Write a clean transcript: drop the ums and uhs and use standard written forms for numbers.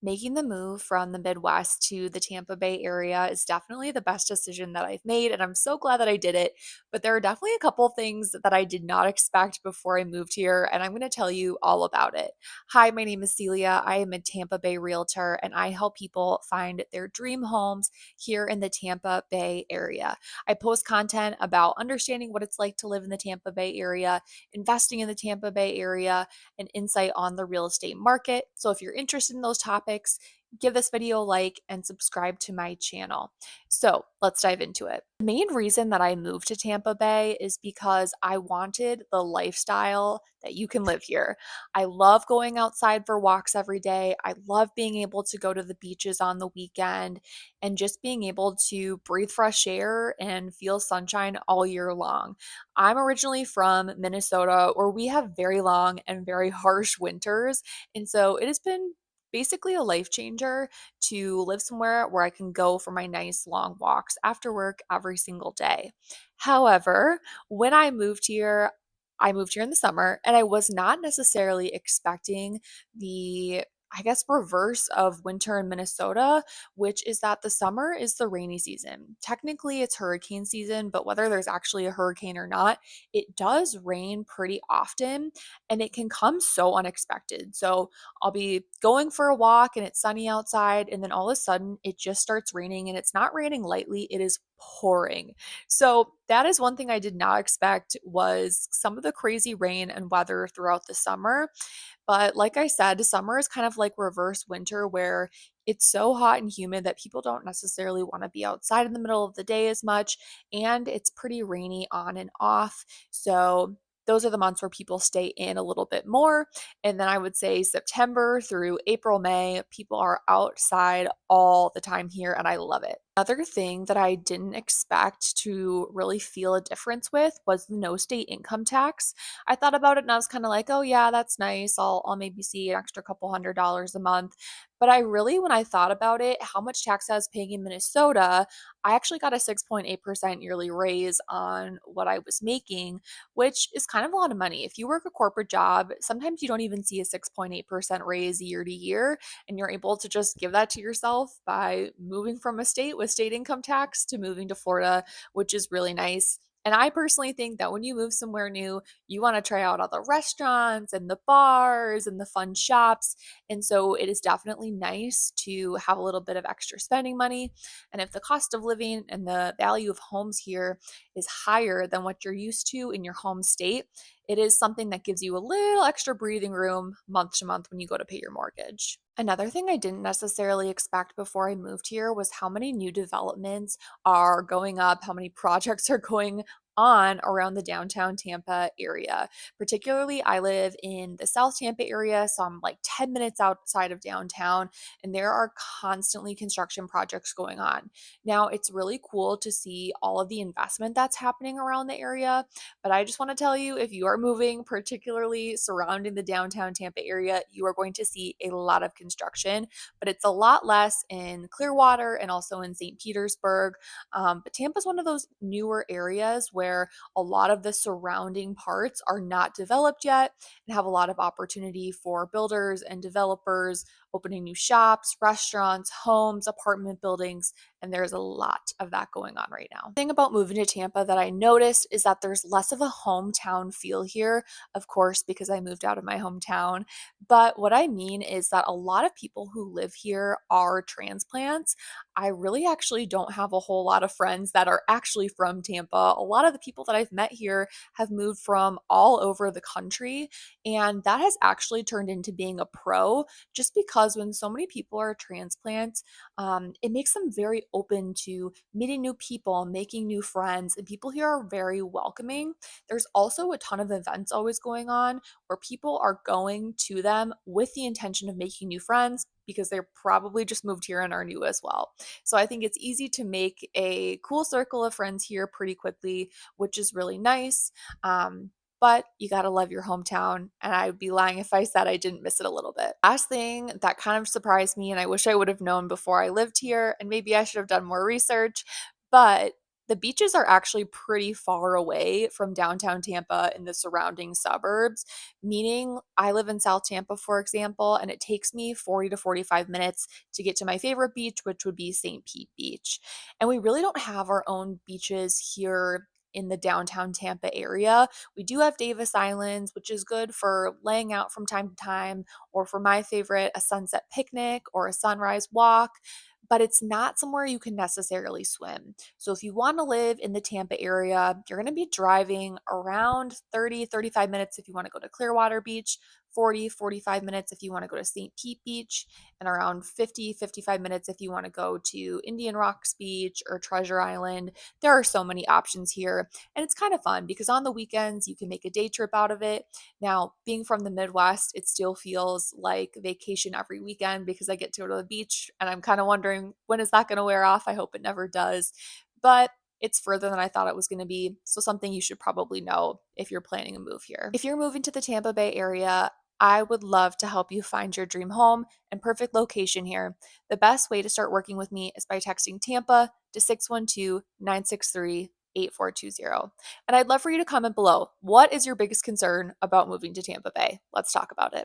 Making the move from the Midwest to the Tampa Bay area is definitely the best decision that I've made, and I'm so glad that I did it. But there are definitely a couple things that I did not expect before I moved here, and I'm going to tell you all about it. Hi, my name is Celia. I am a Tampa Bay realtor, and I help people find their dream homes here in the Tampa Bay area. I post content about understanding what it's like to live in the Tampa Bay area, investing in the Tampa Bay area, and insight on the real estate market. So if you're interested in those topics, give this video a like and subscribe to my channel. So let's dive into it. The main reason that I moved to Tampa Bay is because I wanted the lifestyle that you can live here. I love going outside for walks every day. I love being able to go to the beaches on the weekend and just being able to breathe fresh air and feel sunshine all year long. I'm originally from Minnesota, where we have very long and very harsh winters. And so it has been basically a life changer to live somewhere where I can go for my nice long walks after work every single day. However, when I moved here in the summer and I was not necessarily expecting the I guess reverse of winter in Minnesota, which is that the summer is the rainy season. Technically, it's hurricane season, but whether there's actually a hurricane or not, it does rain pretty often and it can come so unexpected. So I'll be going for a walk and it's sunny outside, and then all of a sudden it just starts raining, and it's not raining lightly, it is pouring. So that is one thing I did not expect, was some of the crazy rain and weather throughout the summer. But like I said, summer is kind of like reverse winter, where it's so hot and humid that people don't necessarily want to be outside in the middle of the day as much. And it's pretty rainy on and off. So those are the months where people stay in a little bit more. And then I would say September through April, May, people are outside all the time here, and I love it. Another thing that I didn't expect to really feel a difference with was the no state income tax. I thought about it and I was kind of like, oh yeah, that's nice. I'll maybe see an extra couple $100s a month. But I really, when I thought about it, how much tax I was paying in Minnesota, I actually got a 6.8% yearly raise on what I was making, which is kind of a lot of money. If you work a corporate job, sometimes you don't even see a 6.8% raise year to year, and you're able to just give that to yourself by moving from a state with state income tax to moving to Florida, which is really nice. And I personally think that when you move somewhere new, you want to try out all the restaurants and the bars and the fun shops. And so it is definitely nice to have a little bit of extra spending money. And if the cost of living and the value of homes here is higher than what you're used to in your home state, it is something that gives you a little extra breathing room month to month when you go to pay your mortgage. Another thing I didn't necessarily expect before I moved here was how many new developments are going up, how many projects are going on around the downtown Tampa area. Particularly, I live in the South Tampa area, so I'm like 10 minutes outside of downtown, and there are constantly construction projects going on. Now, it's really cool to see all of the investment that's happening around the area, but I just want to tell you, if you are moving, particularly surrounding the downtown Tampa area, you are going to see a lot of construction, but it's a lot less in Clearwater and also in St. Petersburg. But Tampa is one of those newer areas where a lot of the surrounding parts are not developed yet and have a lot of opportunity for builders and developers opening new shops, restaurants, homes, apartment buildings, and there's a lot of that going on right now. The thing about moving to Tampa that I noticed is that there's less of a hometown feel here, of course, because I moved out of my hometown. But what I mean is that a lot of people who live here are transplants. I really actually don't have a whole lot of friends that are actually from Tampa. A lot of the people that I've met here have moved from all over the country, and that has actually turned into being a pro, just because when so many people are transplants, it makes them very open to meeting new people, making new friends, and people here are very welcoming. There's also a ton of events always going on where people are going to them with the intention of making new friends because they're probably just moved here and are new as well. So I think it's easy to make a cool circle of friends here pretty quickly, which is really nice. But you got to love your hometown. And I would be lying if I said I didn't miss it a little bit. Last thing that kind of surprised me, and I wish I would have known before I lived here, and maybe I should have done more research, but The beaches are actually pretty far away from downtown Tampa and the surrounding suburbs, meaning I live in South Tampa, for example, and it takes me 40 to 45 minutes to get to my favorite beach, which would be St. Pete Beach. And we really don't have our own beaches here in the downtown Tampa area. We do have Davis Islands, which is good for laying out from time to time, or for my favorite, a sunset picnic or a sunrise walk, but it's not somewhere you can necessarily swim. So if you want to live in the Tampa area, you're going to be driving around 30, 35 minutes if you want to go to Clearwater Beach, 40, 45 minutes if you want to go to St. Pete Beach, and around 50, 55 minutes if you want to go to Indian Rocks Beach or Treasure Island. There are so many options here, and it's kind of fun because on the weekends you can make a day trip out of it. Now, being from the Midwest, it still feels like vacation every weekend because I get to go to the beach, and I'm kind of wondering, when is that going to wear off? I hope it never does. But it's further than I thought it was going to be. So, something you should probably know if you're planning a move here. If you're moving to the Tampa Bay area, I would love to help you find your dream home and perfect location here. The best way to start working with me is by texting Tampa to 612-963-8420. And I'd love for you to comment below. What is your biggest concern about moving to Tampa Bay? Let's talk about it.